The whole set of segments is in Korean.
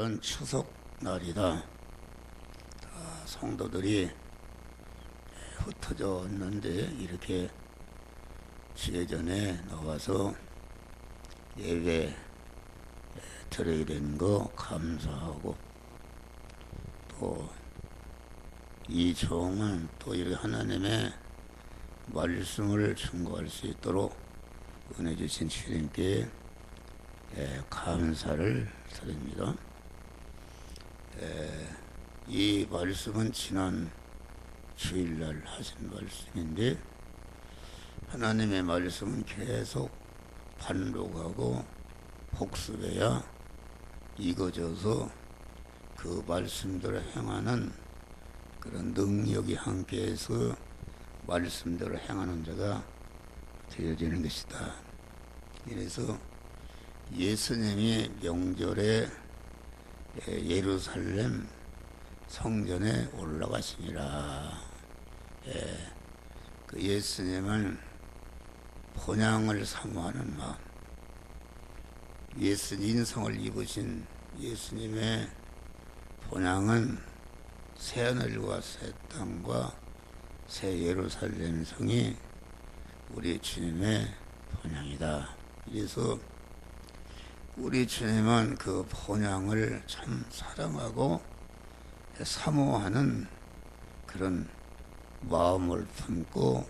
오늘은 추석 날이다. 성도들이 흩어져 있는데 이렇게 지혜전에 나와서 예배 드려야 되는 거 감사하고, 또 이 종은 또 이렇게 하나님의 말씀을 증거할 수 있도록 은혜 주신 주님께 감사를 드립니다. 이 말씀은 지난 주일날 하신 말씀인데, 하나님의 말씀은 계속 반복하고 복습해야 익어져서 그 말씀대로 행하는 그런 능력이 함께해서 말씀대로 행하는 자가 되어지는 것이다. 그래서 예수님이 명절에 예루살렘 성전에 올라가시니라. 그 예수님은 본향을 사모하는 마음, 인성을 입으신 예수님의 본향은 새하늘과 새 땅과 새 예루살렘 성이 우리 주님의 본향이다. 그래서 우리 주님은 그 본향을 참 사랑하고 사모하는 그런 마음을 품고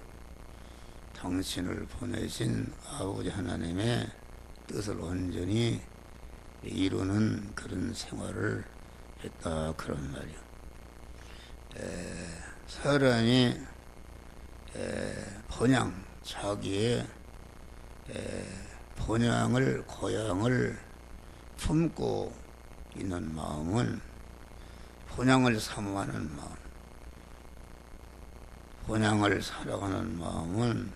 당신을 보내신 아버지 하나님의 뜻을 온전히 이루는 그런 생활을 했다, 그런 말이요. 사람이 본향, 자기의 본향을, 고향을 품고 있는 마음은, 본향을 사모하는 마음, 본향을 사랑하는 마음은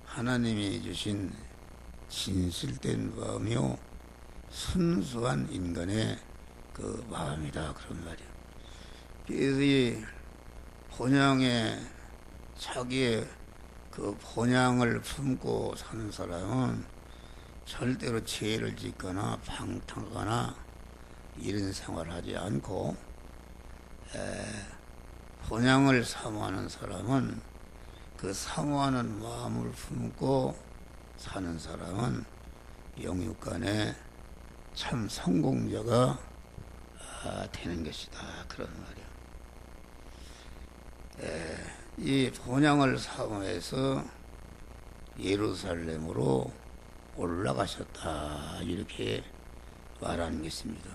하나님이 주신 진실된 마음이요 순수한 인간의 그 마음이다, 그런 말이에요. 그래서 이 본향에, 자기의 그 본향을 품고 사는 사람은 절대로 죄를 짓거나 방탕하거나 이런 생활을 하지 않고, 본향을 사모하는 사람은, 그 사모하는 마음을 품고 사는 사람은 영육간에 참 성공자가 되는 것이다, 그런 말이야. 이 본향을 사모해서 예루살렘으로 올라가셨다, 이렇게 말하는 것입니다.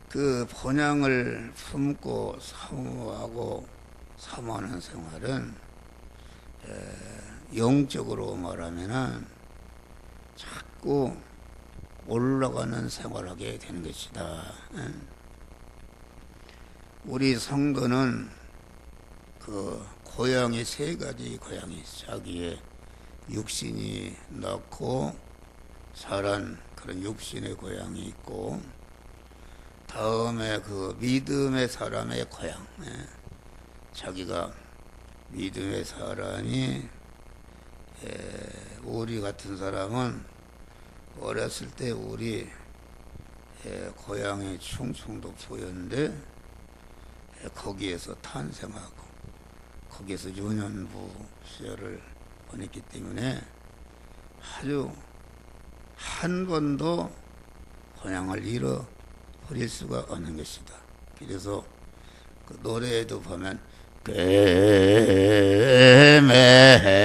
그 본향을 품고 사모하고 사모하는 생활은 영적으로 말하면은 자꾸 올라가는 생활을 하게 되는 것이다. 우리 성도는 그 고향이 세 가지 고향이 있어. 자기의 육신이 낳고 자란 그런 육신의 고향이 있고, 다음에 그 믿음의 사람의 고향, 자기가 믿음의 사람이, 우리 같은 사람은 어렸을 때 우리 고향이 충청도 부여인데 거기에서 탄생하고 거기에서 유년부 시절을 보냈기 때문에 아주 한 번도 본향을 잃어버릴 수가 없는 것이다. 그래서 그 노래에도 보면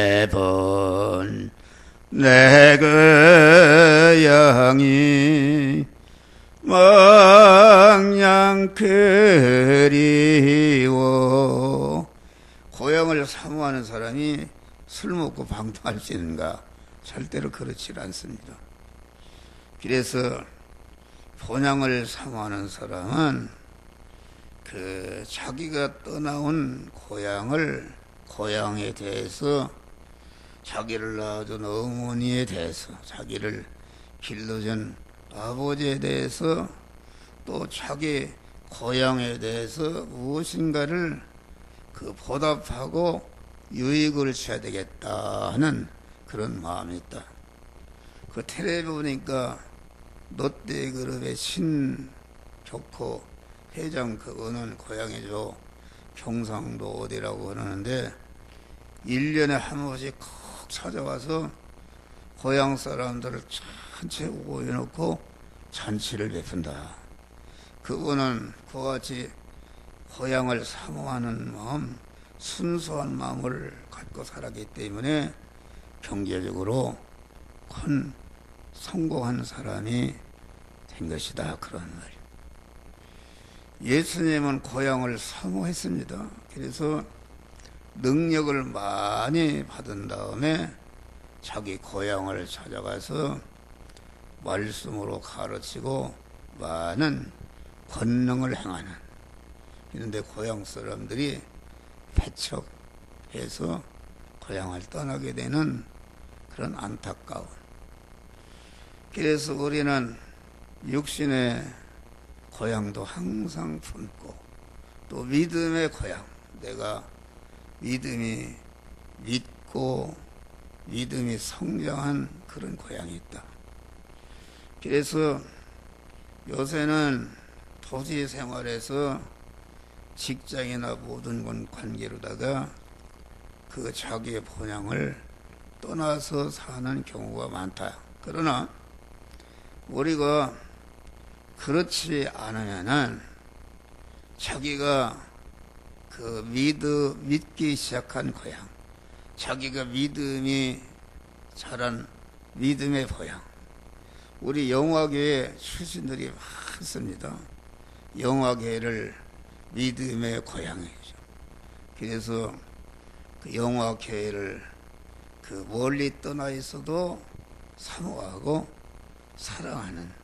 매번 내 고향이 마냥 그리워. 고향을 사모하는 사람이 술 먹고 방탕할 수 있는가? 절대로 그렇지 않습니다. 그래서 본향을 사모하는 사람은 그 자기가 떠나온 고향에 대해서, 자기를 낳아준 어머니에 대해서, 자기를 길러준 아버지에 대해서, 또 자기 고향에 대해서 무엇인가를 그 보답하고 유익을 줘야 되겠다 하는 그런 마음이 있다. 그 텔레비 보니까 롯데그룹의 격포 회장 그거는 고향이죠. 경상도 어디라고 그러는데 1년에 한 번씩 콕 찾아와서 고향 사람들을 전체 모여놓고 잔치를 베푼다. 그분은 그와 같이 고향을 사모하는 마음, 순수한 마음을 갖고 살았기 때문에 경제적으로 큰 성공한 사람이 된 것이다. 그런 말이에요. 예수님은 고향을 사모했습니다. 그래서 능력을 많이 받은 다음에 자기 고향을 찾아가서 말씀으로 가르치고 많은 권능을 행하는, 그런데 고향 사람들이 배척해서 고향을 떠나게 되는 그런 안타까운. 그래서 우리는 육신의 고향도 항상 품고 또 믿음의 고향, 내가 믿음이 믿고 믿음이 성장한 그런 고향이 있다. 그래서 요새는 도시 생활에서 직장이나 모든 건 관계로다가 그 자기의 본향을 떠나서 사는 경우가 많다. 그러나 우리가 그렇지 않으면은 자기가 그 믿기 시작한 고향, 자기가 믿음이 자란 믿음의 고향. 우리 영화계에 출신들이 많습니다. 영화계를 믿음의 고향이죠. 그래서 그 영화계를 그 멀리 떠나 있어도 사모하고 사랑하는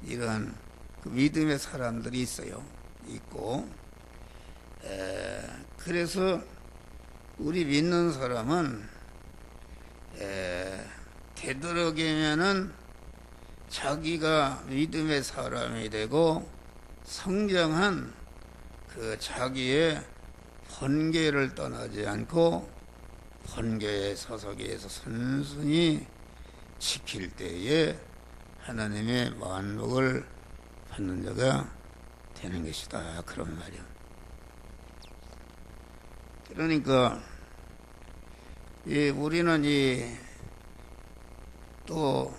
이런 그 믿음의 사람들이 있고, 그래서 우리 믿는 사람은 되도록이면은 자기가 믿음의 사람이 되고 성장한 그 자기의 본계를 떠나지 않고 본계의 서석에서 순순히 지킬 때에 하나님의 만복을 받는 자가 되는 것이다. 그런 말이요. 그러니까 우리는 또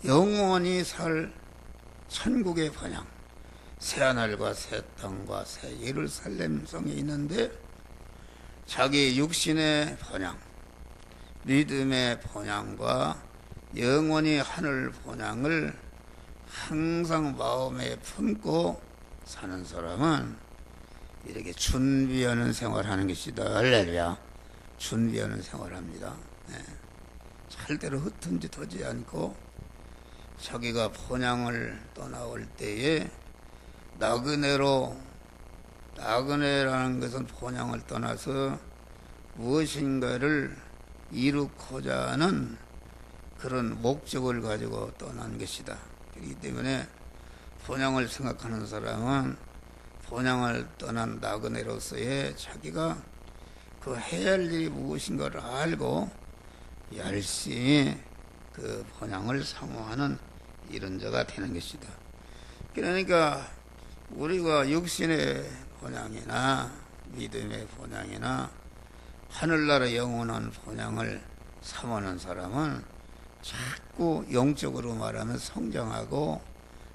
영원히 살 천국의 번향, 새하늘과 새 땅과 새 예루살렘 성이 있는데 자기 육신의 번향, 믿음의 번향과 영원히 하늘 번향을 항상 마음에 품고 사는 사람은 이렇게 준비하는 생활하는 것이다. 할렐루야. 준비하는 생활합니다. 절대로 흩은 짓 하지 않고 자기가 본향을 떠나올 때에 나그네라는 것은 본향을 떠나서 무엇인가를 이루고자 하는 그런 목적을 가지고 떠난 것이다. 그렇기 때문에 본향을 생각하는 사람은 본향을 떠난 나그네로서의 자기가 그 해야 할 일이 무엇인가를 알고 열심히 그 본향을 사모하는 이런 자가 되는 것이다. 그러니까 우리가 육신의 본향이나 믿음의 본향이나 하늘나라 영원한 본향을 사모하는 사람은 자꾸 영적으로 말하면 성장하고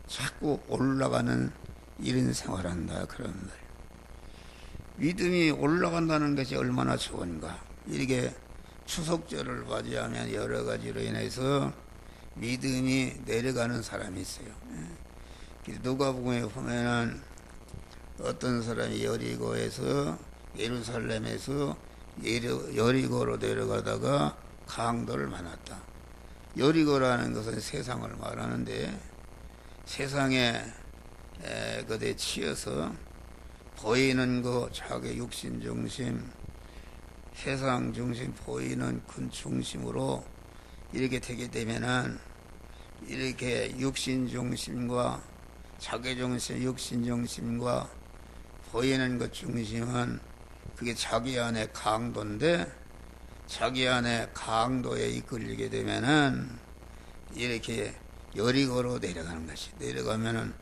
자꾸 올라가는 이런 생활한다. 그런 말. 믿음이 올라간다는 것이 얼마나 좋은가. 이렇게 추석절을 맞이하면 여러 가지로 인해서 믿음이 내려가는 사람이 있어요. 누가복음에 보면은 어떤 사람이 여리고에서 예루살렘에서 여리고로 내려가다가 강도를 만났다. 여리고라는 것은 세상을 말하는데 세상에 그대 치여서 보이는 거 자기 육신 중심, 세상 중심, 보이는 큰 중심으로 이렇게 되게 되면은 이렇게 육신 중심과 자기 중심, 육신 중심과 보이는 것 중심은 그게 자기 안에 강도인데 자기 안에 강도에 이끌리게 되면은 이렇게 여리고로 내려가는 것이. 내려가면은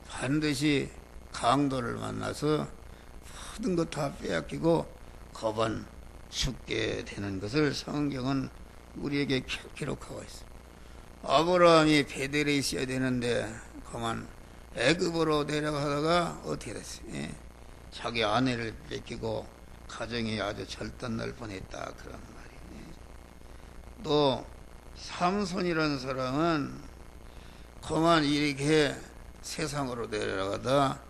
반드시 강도를 만나서 모든 것 다 빼앗기고 거반 죽게 되는 것을 성경은 우리에게 기록하고 있어요. 아브라함이 베델에 있어야 되는데 그만 애굽으로 내려가다가 어떻게 됐어요? 예? 자기 아내를 뺏기고 가정이 아주 절단날 뻔했다 그런 말이에요. 예? 또 삼손이라는 사람은 그만 이렇게 세상으로 내려가다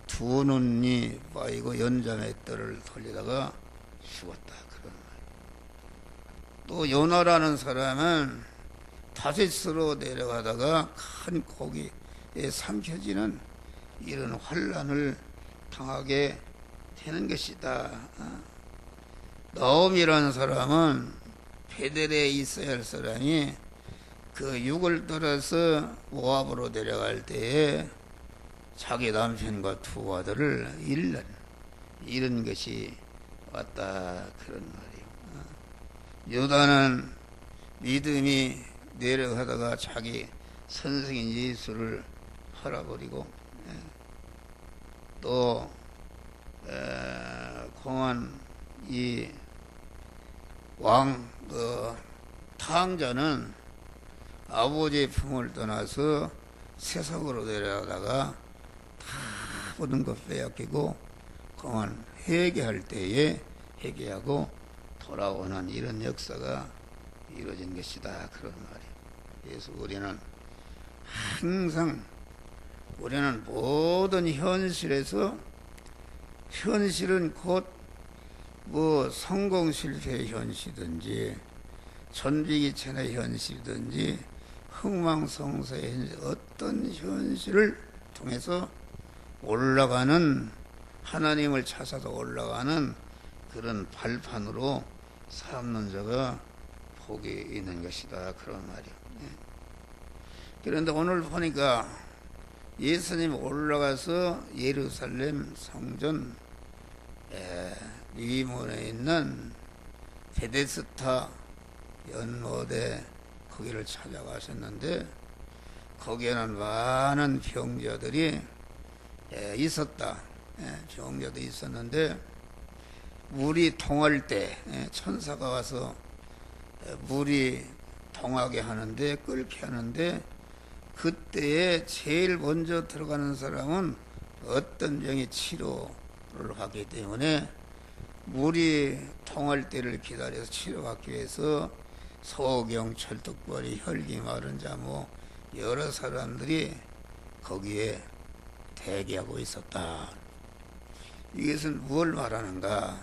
두 눈이 빠이고 연자맷돌을 돌리다가 죽었다 그런 말이에요. 또 요나라는 사람은 다윗으로 내려가다가 큰 고기에 삼켜지는 이런 환난을 당하게 되는 것이다. 너음이라는 사람은 베델에 있어야 할 사람이 그 육을 따라서 모압으로 내려갈 때에 자기 남편과 두 아들을 잃는 이런 것이 왔다 그런 말이에요. 유다는 믿음이 내려가다가 자기 선생인 예수를 팔아버리고 또 공안 이 왕 탕자는 아버지의 품을 떠나서 세상으로 내려가다가 다 모든 것 빼앗기고 그만 회개할 때에 회개하고 돌아오는 이런 역사가 이루어진 것이다 그런 말이에요. 그래서 우리는 모든 현실에서 현실은 곧 성공 실패의 현실이든지 전비기천의 현실이든지 흥망성쇠의 현실, 어떤 현실을 통해서 올라가는 하나님을 찾아서 올라가는 그런 발판으로 삼는 자가 복이 있는 것이다 그런 말이에요. 그런데 오늘 보니까 예수님 올라가서 예루살렘 성전 위문에 있는 베데스다 연못에 거기를 찾아가셨는데 거기에는 많은 병자들이 있었다. 병자도 있었는데 물이 통할 때 천사가 와서 물이 통하게 하는데 끓게 하는데 그때에 제일 먼저 들어가는 사람은 어떤 병이 치료를 하기 때문에 물이 통할 때를 기다려서 치료받기 위해서 소경, 철떡벌이, 혈기 마른 자 여러 사람들이 거기에 대기하고 있었다. 이것은 무엇을 말하는가?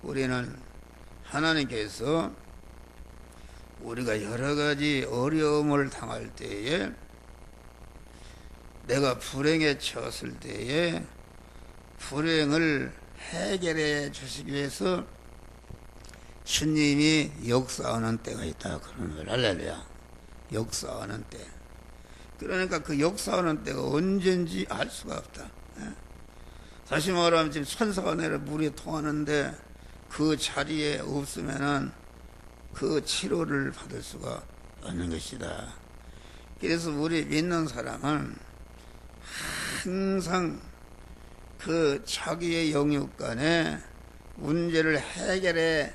우리는 하나님께서 우리가 여러 가지 어려움을 당할 때에 내가 불행에 처했을 때에 불행을 해결해 주시기 위해서 주님이 역사하는 때가 있다 그러는 거예요. 할렐루야. 역사하는 때. 그러니까 그 역사하는 때가 언젠지 알 수가 없다. 다시 말하면 지금 천사가 내려 물이 통하는데 그 자리에 없으면은 그 치료를 받을 수가 없는 것이다. 그래서 우리 믿는 사람은 항상 그 자기의 영육 간에 문제를 해결해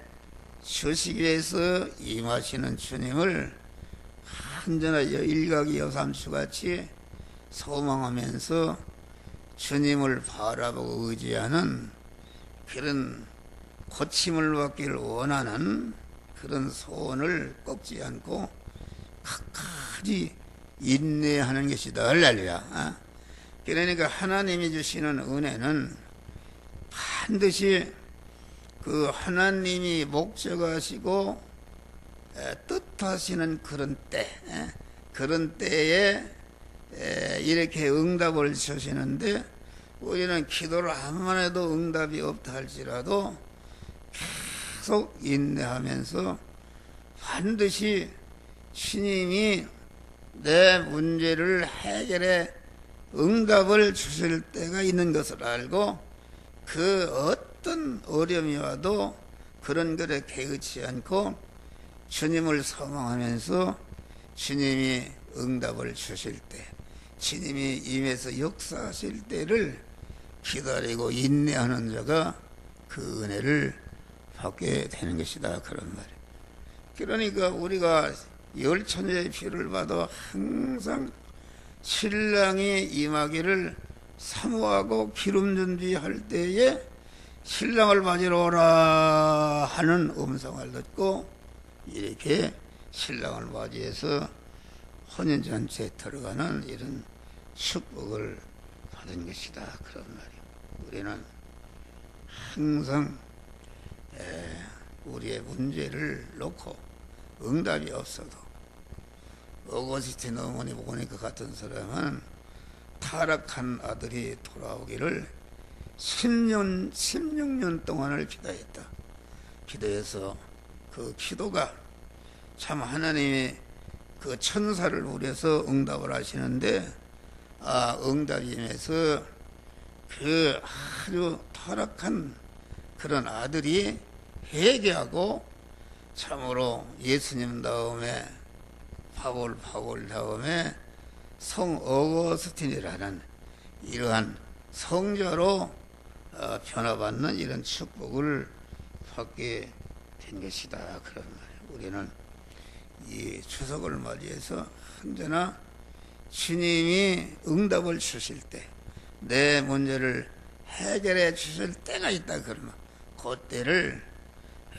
주시기 위해서 임하시는 주님을 언제나 일각이 여삼수같이 소망하면서 주님을 바라보고 의지하는 그런 고침을 받기를 원하는 그런 소원을 꺾지 않고 끝까지 인내하는 것이다. 할렐루야. 그러니까 하나님이 주시는 은혜는 반드시 그 하나님이 목적하시고 뜻하시는 그런 때, 그런 때에 이렇게 응답을 주시는데 우리는 기도를 한번 해도 응답이 없다 할지라도 계속 인내하면서 반드시 주님이 내 문제를 해결해 응답을 주실 때가 있는 것을 알고 그 어떤 어려움이 와도 그런 것에 개의치 않고 주님을 소망하면서 주님이 응답을 주실 때 주님이 임해서 역사하실 때를 기다리고 인내하는 자가 그 은혜를 받게 되는 것이다. 그런 말이에요. 그러니까 우리가 열 천자의 피를 받아 항상 신랑이 임하기를 사모하고 기름 준비할 때에 신랑을 맞으러 오라 하는 음성을 듣고 이렇게 신랑을 맞이해서 혼인잔치에 들어가는 이런 축복을 받은 것이다. 그런 말이에요. 우리는 항상 우리의 문제를 놓고 응답이 없어도 어거스틴 어머니 보니까 같은 사람은 타락한 아들이 돌아오기를 16년 동안을 기도했다. 기도해서 그 기도가 참 하나님이 그 천사를 우려서 응답을 하시는데 응답이 임해서 그 아주 타락한 그런 아들이 회개하고 참으로 예수님 다음에 파울 다음에 성 어거스틴이라는 이러한 성자로 변화받는 이런 축복을 받게 된 것이다. 그런 말이에요. 우리는 이 추석을 맞이해서 언제나 주님이 응답을 주실 때, 내 문제를 해결해 주실 때가 있다. 그러면 그때를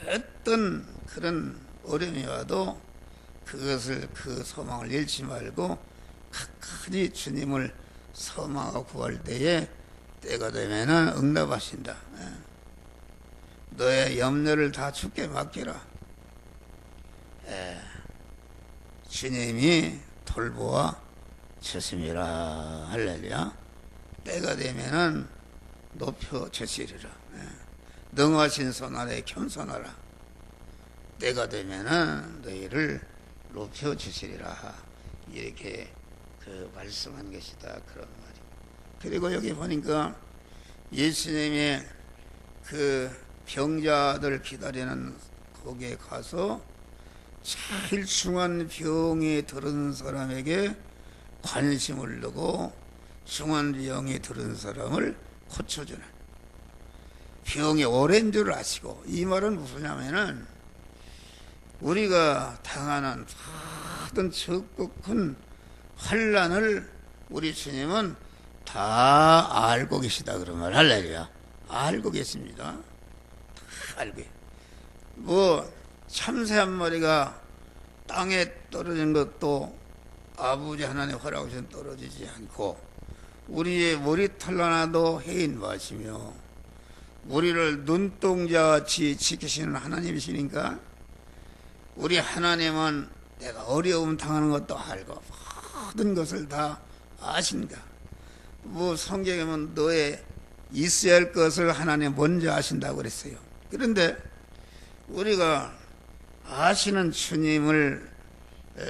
어떤 그런 어려움이 와도 그것을 그 소망을 잃지 말고 끝까지 주님을 소망하고 구할 때에 때가 되면은 응답하신다. 너의 염려를 다 주께 맡기라. 주님이 돌보아 주심이라. 할렐루야. 때가 되면은 높여 주시리라. 능하신 손 아래 겸손하라. 때가 되면은 너희를 높여 주시리라. 이렇게 그 말씀한 것이다. 그런 말이에요. 그리고 여기 보니까 예수님이 그 병자들 기다리는 거기에 가서 제일 중한 병이 들은 사람에게 관심을 두고 중한 병이 들은 사람을 고쳐주는, 병이 오랜 줄 아시고. 이 말은 무엇이냐면은 우리가 당하는 모든 적고 큰 환난을 우리 주님은 다 알고 계시다. 그런 말. 할렐루야. 알고 계십니다. 다 알고. 참새 한 마리가 땅에 떨어진 것도 아버지 하나님 허락하신 떨어지지 않고, 우리의 머리털 하나도 해인 마시며 우리를 눈동자같이 지키시는 하나님이시니까, 우리 하나님은 내가 어려움 당하는 것도 알고 모든 것을 다 아신다. 성경에 보면 너의 있어야 할 것을 하나님 먼저 아신다고 그랬어요. 그런데 우리가 아시는 주님을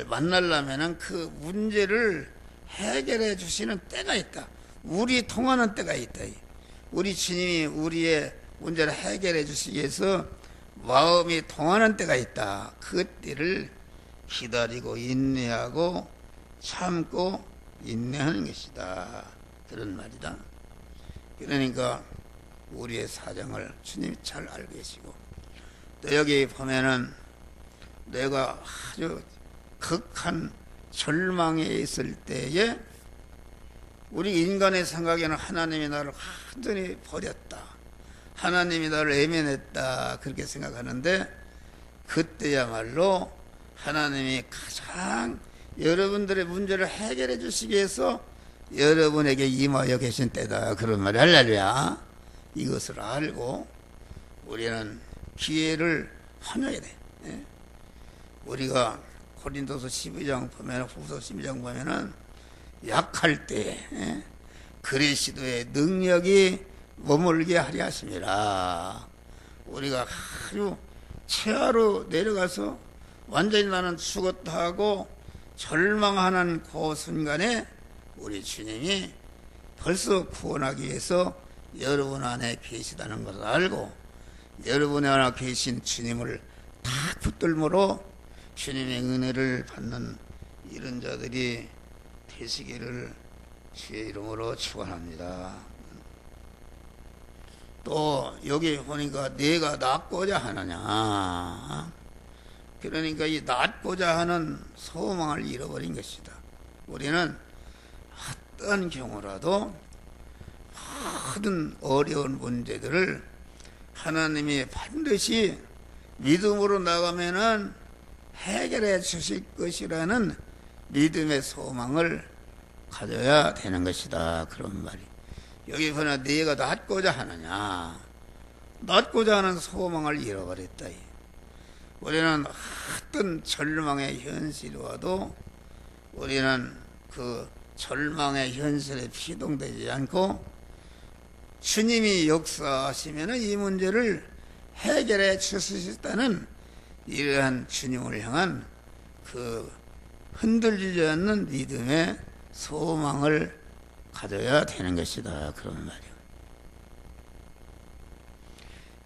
만나려면 그 문제를 해결해 주시는 때가 있다. 우리 통하는 때가 있다. 우리 주님이 우리의 문제를 해결해 주시기 위해서 마음이 통하는 때가 있다. 그 때를 기다리고 인내하고 참고 인내하는 것이다. 그런 말이다. 그러니까 우리의 사정을 주님이 잘 알고 계시고, 또 여기 보면은 내가 아주 극한 절망에 있을 때에 우리 인간의 생각에는 하나님이 나를 완전히 버렸다, 하나님이 나를 외면했다, 그렇게 생각하는데, 그때야말로 하나님이 가장 여러분들의 문제를 해결해 주시기 위해서 여러분에게 임하여 계신 때다. 그런 말이. 할렐루야. 이것을 알고 우리는 기회를 활용해야 돼. 우리가 고린도서 12장 보면, 후서 12장 보면은 약할 때 그리스도의 능력이 머물게 하려 하심이라. 우리가 아주 최하로 내려가서 완전히 나는 죽었다 하고 절망하는 그 순간에 우리 주님이 벌써 구원하기 위해서 여러분 안에 계시다는 것을 알고, 여러분 안에 계신 주님을 다 붙들므로 주님의 은혜를 받는 이런 자들이 되시기를 주의 이름으로 축원합니다. 또 여기 보니까 내가 낫고자 하느냐, 그러니까 이 낫고자 하는 소망을 잃어버린 것이다. 우리는 어떤 경우라도 모든 어려운 문제들을 하나님이 반드시 믿음으로 나가면은 해결해 주실 것이라는 믿음의 소망을 가져야 되는 것이다. 그런 말이. 여기 보나 네가 낫고자 하느냐, 낫고자 하는 소망을 잃어버렸다. 우리는 어떤 절망의 현실이 와도 우리는 그 절망의 현실에 피동되지 않고 주님이 역사하시면 이 문제를 해결해 주실 수 있다는 이러한 주님을 향한 그 흔들리지 않는 믿음의 소망을 가져야 되는 것이다. 그런 말이에요.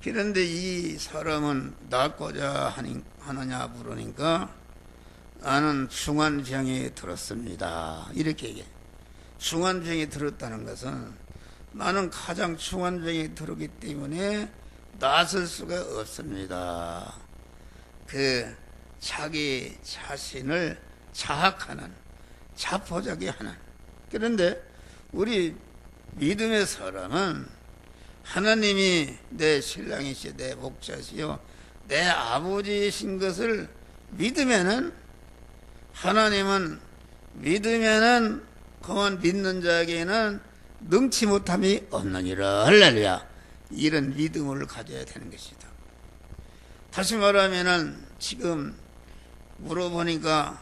그런데 이 사람은 낫고자 하느냐 물으니까 나는 중환병이 들었습니다. 이렇게 얘기해. 중환병이 들었다는 것은 나는 가장 중환병이 들었기 때문에 나설 수가 없습니다. 그 자기 자신을 자학하는, 자포자기하는. 그런데 우리 믿음의 사람은 하나님이 내 신랑이시여 내 목자시여 내 아버지이신 것을 믿으면은, 하나님은 믿으면은 그만 믿는 자에게는 능치 못함이 없느니라. 할렐루야. 이런 믿음을 가져야 되는 것이다. 다시 말하면은 지금 물어보니까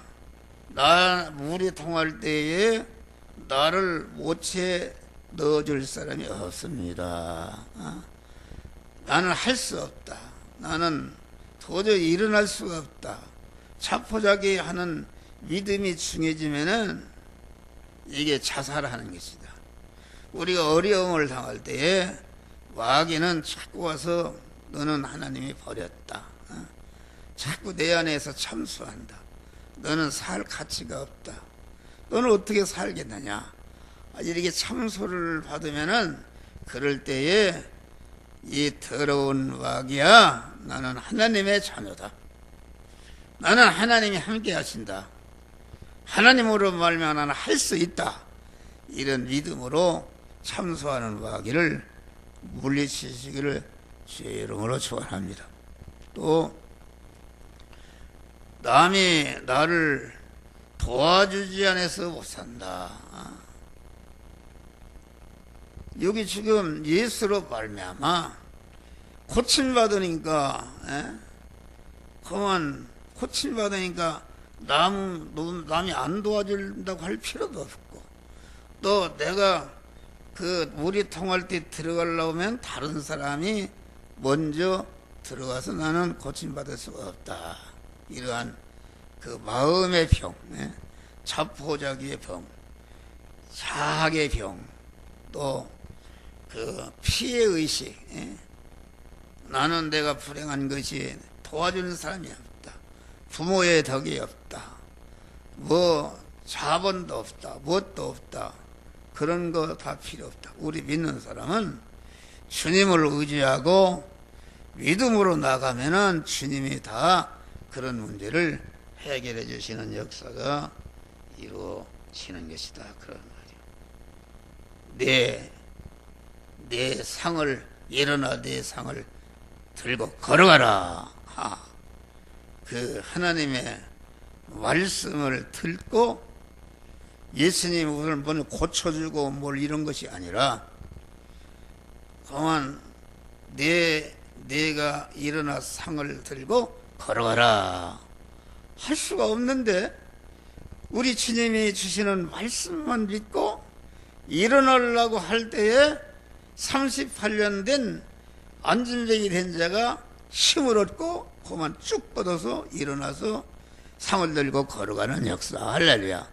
물이 통할 때에 나를 못채 넣어줄 사람이 없습니다. 나는 할 수 없다. 나는 도저히 일어날 수가 없다. 자포자기 하는 믿음이 중해지면은 이게 자살하는 것이다. 우리가 어려움을 당할 때에 마귀는 자꾸 와서 너는 하나님이 버렸다. 자꾸 내 안에서 참수한다. 너는 살 가치가 없다. 너는 어떻게 살겠느냐. 이렇게 참소를 받으면은 그럴 때에 이 더러운 마귀야, 나는 하나님의 자녀다. 나는 하나님이 함께 하신다. 하나님으로 말미암아 나는 할 수 있다. 이런 믿음으로 참소하는 마귀를 물리치시기를 주의 이름으로 축원합니다. 또 남이 나를 도와주지 않아서 못 산다. 여기 지금 예수로 말미암아 고침받으니까, 그만 고침받으니까 남이 안 도와준다고 할 필요도 없고, 또 내가 그 물이 통할 때 들어가려고 하면 다른 사람이 먼저 들어가서 나는 고침받을 수가 없다. 이러한 그 마음의 병, 자포자기의 병, 자학의 병, 또 그 피해의식, 나는 내가 불행한 것이 도와주는 사람이 없다. 부모의 덕이 없다. 뭐 자본도 없다. 무엇도 없다. 그런 거 다 필요 없다. 우리 믿는 사람은 주님을 의지하고 믿음으로 나가면은 주님이 다 그런 문제를 해결해 주시는 역사가 이루어지는 것이다. 그런 말이에요. 내 상을, 일어나 내 상을 들고 걸어가라. 그 하나님의 말씀을 듣고, 예수님 오늘 뭘 고쳐주고 뭘 이런 것이 아니라 그만 내가 일어나 상을 들고 걸어가라 할 수가 없는데, 우리 주님이 주시는 말씀만 믿고 일어나려고 할 때에 38년 된 안진병이 된 자가 힘을 얻고 그만 쭉 뻗어서 일어나서 상을 들고 걸어가는 역사. 할렐루야.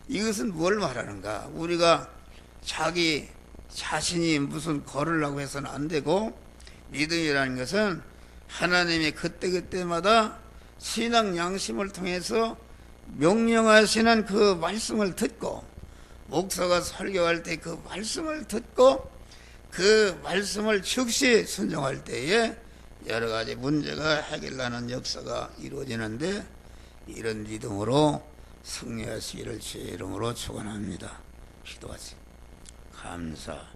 이것은 뭘 말하는가? 우리가 자기 자신이 무슨 걸으려고 해서는 안 되고, 믿음이라는 것은 하나님이 그때그때마다 신앙 양심을 통해서 명령하시는 그 말씀을 듣고 목사가 설교할 때 그 말씀을 듣고 그 말씀을 즉시 순종할 때에 여러 가지 문제가 해결나는 역사가 이루어지는데, 이런 믿음으로 승리하시기를 주의 이름으로 축원합니다. 기도하시. 감사.